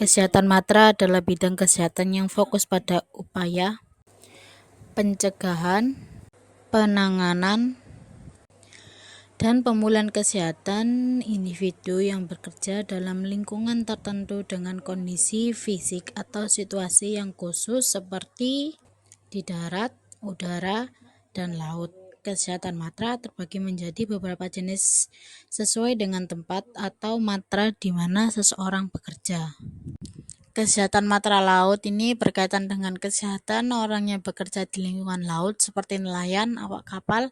Kesehatan matra adalah bidang kesehatan yang fokus pada upaya pencegahan, penanganan, dan pemulihan kesehatan individu yang bekerja dalam lingkungan tertentu dengan kondisi fisik atau situasi yang khusus seperti di darat, udara, dan laut. Kesehatan matra terbagi menjadi beberapa jenis sesuai dengan tempat atau matra di mana seseorang bekerja. Kesehatan matra laut ini berkaitan dengan kesehatan orang yang bekerja di lingkungan laut seperti nelayan, awak kapal,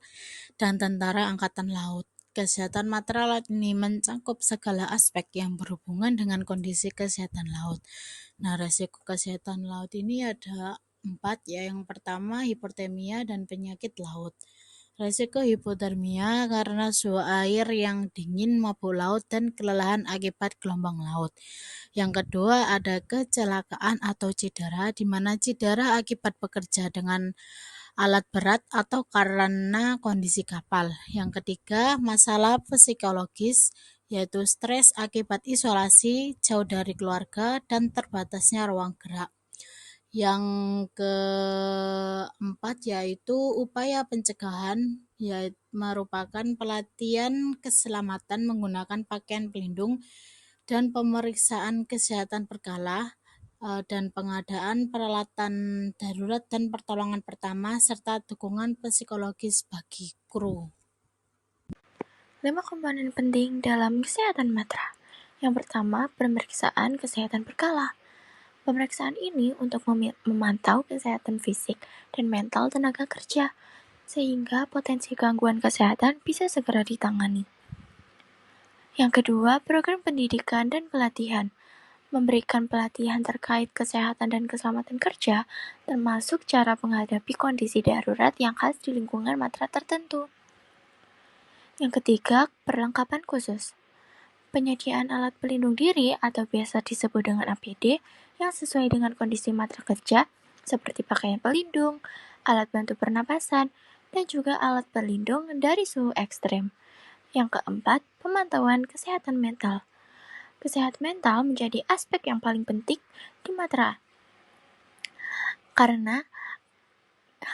dan tentara angkatan laut. Kesehatan matra laut ini mencakup segala aspek yang berhubungan dengan kondisi kesehatan laut. Nah, resiko kesehatan laut ini ada 4 ya. Yang pertama, hipotermia dan penyakit laut. Resiko hipotermia karena suhu air yang dingin, mabuk laut, dan kelelahan akibat gelombang laut. Yang kedua, ada kecelakaan atau cedera, di mana cedera akibat bekerja dengan alat berat atau karena kondisi kapal. Yang ketiga, masalah psikologis, yaitu stres akibat isolasi, jauh dari keluarga, dan terbatasnya ruang gerak. Yang keempat yaitu upaya pencegahan, yaitu merupakan pelatihan keselamatan menggunakan pakaian pelindung dan pemeriksaan kesehatan berkala, dan pengadaan peralatan darurat dan pertolongan pertama, serta dukungan psikologis bagi kru. 5 komponen penting dalam kesehatan matra. Yang pertama, pemeriksaan kesehatan berkala. Pemeriksaan ini untuk memantau kesehatan fisik dan mental tenaga kerja, sehingga potensi gangguan kesehatan bisa segera ditangani. Yang kedua, program pendidikan dan pelatihan. Memberikan pelatihan terkait kesehatan dan keselamatan kerja, termasuk cara menghadapi kondisi darurat yang khas di lingkungan matra tertentu. Yang ketiga, perlengkapan khusus. Penyediaan alat pelindung diri atau biasa disebut dengan APD yang sesuai dengan kondisi matra kerja, seperti pakaian pelindung, alat bantu pernapasan, dan juga alat pelindung dari suhu ekstrem. Yang keempat, pemantauan kesehatan mental. Kesehatan mental menjadi aspek yang paling penting di matra, karena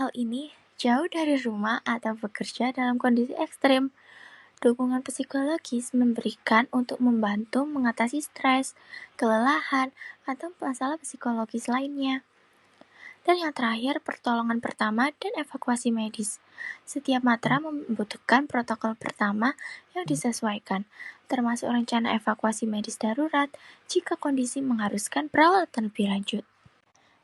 hal ini jauh dari rumah atau bekerja dalam kondisi ekstrem. Dukungan psikologis memberikan untuk membantu mengatasi stres, kelelahan, atau masalah psikologis lainnya. Dan yang terakhir, pertolongan pertama dan evakuasi medis. Setiap matra membutuhkan protokol pertama yang disesuaikan, termasuk rencana evakuasi medis darurat jika kondisi mengharuskan perawatan lebih lanjut.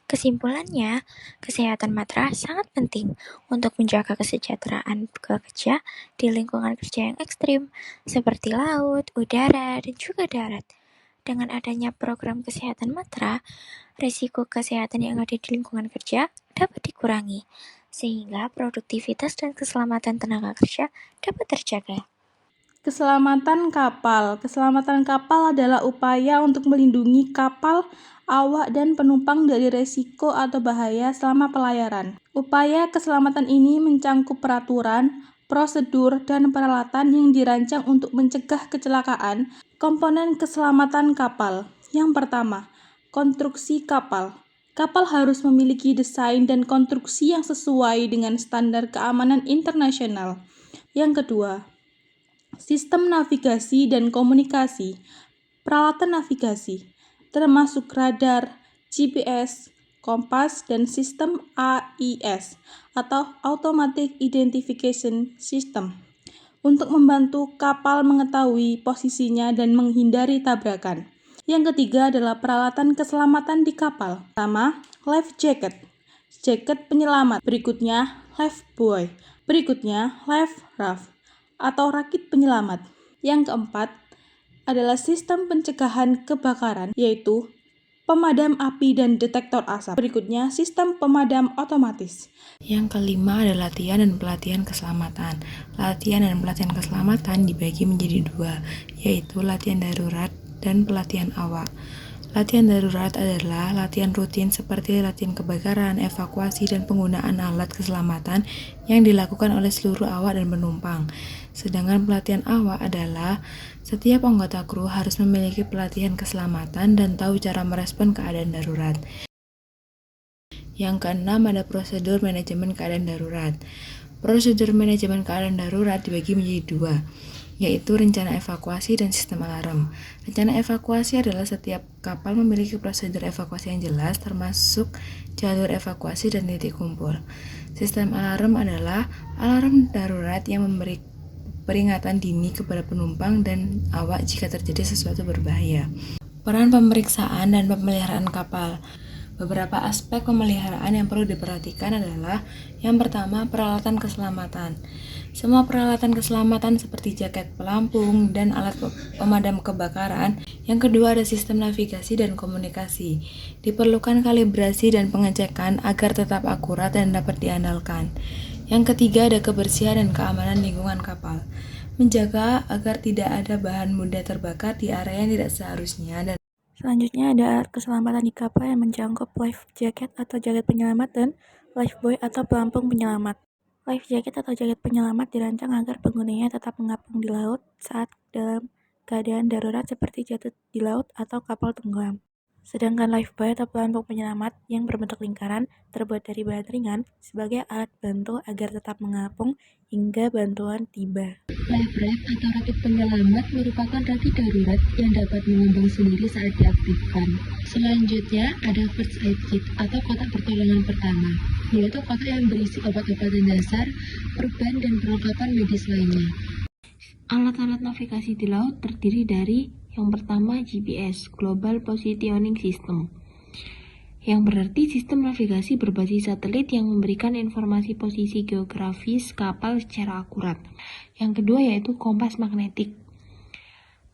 Kesimpulannya, kesehatan matra sangat penting untuk menjaga kesejahteraan pekerja di lingkungan kerja yang ekstrim, seperti laut, udara, dan juga darat. Dengan adanya program kesehatan matra, risiko kesehatan yang ada di lingkungan kerja dapat dikurangi, sehingga produktivitas dan keselamatan tenaga kerja dapat terjaga. Keselamatan kapal. Keselamatan kapal adalah upaya untuk melindungi kapal, awak, dan penumpang dari resiko atau bahaya selama pelayaran. Upaya keselamatan ini mencakup peraturan, prosedur, dan peralatan yang dirancang untuk mencegah kecelakaan. Komponen keselamatan kapal. Yang pertama, konstruksi kapal. Kapal harus memiliki desain dan konstruksi yang sesuai dengan standar keamanan internasional. Yang kedua, sistem navigasi dan komunikasi. Peralatan navigasi, termasuk radar, GPS, kompas, dan sistem AIS atau Automatic Identification System, untuk membantu kapal mengetahui posisinya dan menghindari tabrakan. Yang ketiga adalah peralatan keselamatan di kapal. Pertama, life jacket, jaket penyelamat. Berikutnya, life buoy. Berikutnya, life raft atau rakit penyelamat. Yang keempat adalah sistem pencegahan kebakaran, yaitu pemadam api dan detektor asap. Berikutnya, sistem pemadam otomatis. Yang kelima adalah latihan dan pelatihan keselamatan. Latihan dan pelatihan keselamatan dibagi menjadi 2, yaitu latihan darurat dan pelatihan awak. Latihan darurat adalah latihan rutin seperti latihan kebakaran, evakuasi, dan penggunaan alat keselamatan yang dilakukan oleh seluruh awak dan penumpang. Sedangkan pelatihan awak adalah setiap anggota kru harus memiliki pelatihan keselamatan dan tahu cara merespon keadaan darurat. Yang keenam ada prosedur manajemen keadaan darurat. Prosedur manajemen keadaan darurat dibagi menjadi dua, yaitu rencana evakuasi dan sistem alarm. Rencana evakuasi adalah setiap kapal memiliki prosedur evakuasi yang jelas, termasuk jalur evakuasi dan titik kumpul. Sistem alarm adalah alarm darurat yang memberi peringatan dini kepada penumpang dan awak jika terjadi sesuatu berbahaya. Peran pemeriksaan dan pemeliharaan kapal. Beberapa aspek pemeliharaan yang perlu diperhatikan adalah yang pertama, peralatan keselamatan. Semua peralatan keselamatan seperti jaket pelampung dan alat pemadam kebakaran. Yang kedua, ada sistem navigasi dan komunikasi. Diperlukan kalibrasi dan pengecekan agar tetap akurat dan dapat diandalkan. Yang ketiga, ada kebersihan dan keamanan lingkungan kapal. Menjaga agar tidak ada bahan mudah terbakar di area yang tidak seharusnya dan Selanjutnya ada alat keselamatan di kapal yang mencakup life jacket atau jaket penyelamat dan lifebuoy atau pelampung penyelamat. Life jacket atau jaket penyelamat dirancang agar penggunanya tetap mengapung di laut saat dalam keadaan darurat seperti jatuh di laut atau kapal tenggelam. Sedangkan lifebuoy atau pelampung penyelamat yang berbentuk lingkaran terbuat dari bahan ringan sebagai alat bantu agar tetap mengapung hingga bantuan tiba. Life raft atau rakit penyelamat merupakan rakit darurat yang dapat mengembang sendiri saat diaktifkan. Selanjutnya ada first aid kit atau kotak pertolongan pertama, yaitu kotak yang berisi obat-obatan dasar, perban, dan perlengkapan medis lainnya. Alat-alat navigasi di laut terdiri dari yang pertama GPS, Global Positioning System, yang berarti sistem navigasi berbasis satelit yang memberikan informasi posisi geografis kapal secara akurat. Yang kedua yaitu kompas magnetik.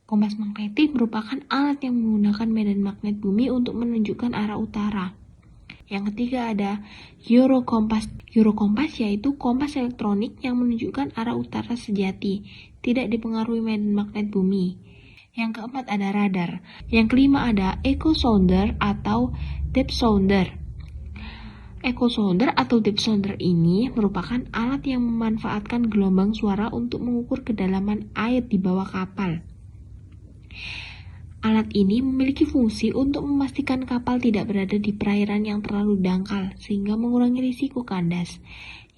Kompas magnetik merupakan alat yang menggunakan medan magnet bumi untuk menunjukkan arah utara. Yang ketiga ada Eurokompas. Eurokompas yaitu kompas elektronik yang menunjukkan arah utara sejati, tidak dipengaruhi medan magnet bumi. Yang keempat ada radar. Yang kelima ada echo sounder atau depth sounder. Echo sounder atau depth sounder ini merupakan alat yang memanfaatkan gelombang suara untuk mengukur kedalaman air di bawah kapal. Alat ini memiliki fungsi untuk memastikan kapal tidak berada di perairan yang terlalu dangkal sehingga mengurangi risiko kandas.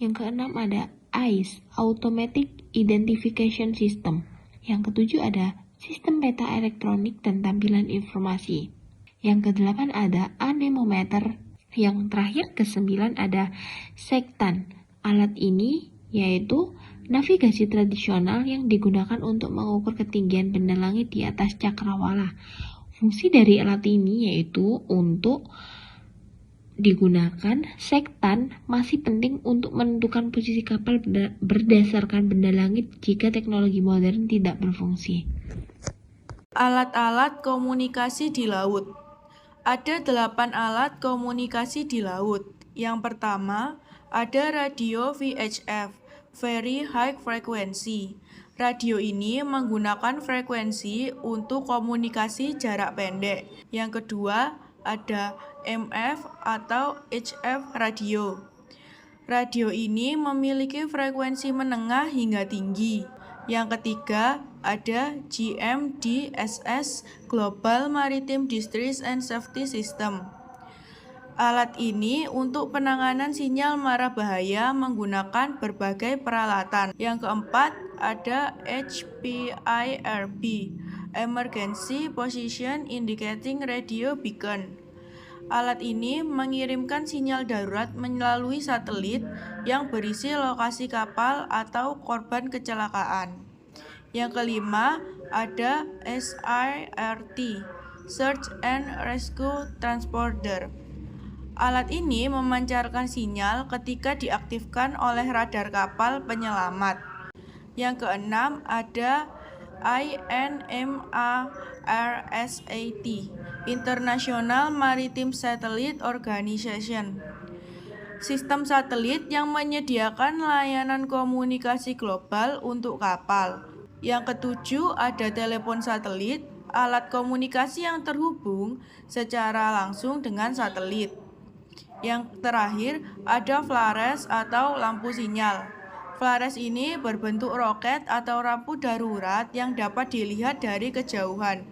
Yang keenam ada AIS, Automatic Identification System. Yang ketujuh ada sistem peta elektronik dan tampilan informasi. Yang kedelapan ada anemometer. Yang terakhir kesembilan ada sektan. Alat ini yaitu navigasi tradisional yang digunakan untuk mengukur ketinggian benda langit di atas cakrawala. Fungsi dari alat ini yaitu untuk digunakan sektan masih penting untuk menentukan posisi kapal berdasarkan benda langit jika teknologi modern tidak berfungsi. Alat-alat komunikasi di laut. Ada 8 alat komunikasi di laut. Yang pertama, ada radio VHF, Very High Frequency. Radio ini menggunakan frekuensi untuk komunikasi jarak pendek. Yang kedua, ada MF atau HF radio. Radio ini memiliki frekuensi menengah hingga tinggi. Yang ketiga, ada GMDSS, Global Maritime Distress and Safety System. Alat ini untuk penanganan sinyal mara bahaya menggunakan berbagai peralatan. Yang keempat, ada HPIRB, Emergency Position Indicating Radio Beacon. Alat ini mengirimkan sinyal darurat melalui satelit yang berisi lokasi kapal atau korban kecelakaan. Yang kelima, ada SIRT, Search and Rescue Transponder. Alat ini memancarkan sinyal ketika diaktifkan oleh radar kapal penyelamat. Yang keenam, ada INMARSAT, International Maritime Satellite Organization. Sistem satelit yang menyediakan layanan komunikasi global untuk kapal. Yang ketujuh ada telepon satelit alat komunikasi yang terhubung secara langsung dengan satelit. Yang terakhir, ada flares atau lampu sinyal. Flares ini berbentuk roket atau lampu darurat yang dapat dilihat dari kejauhan.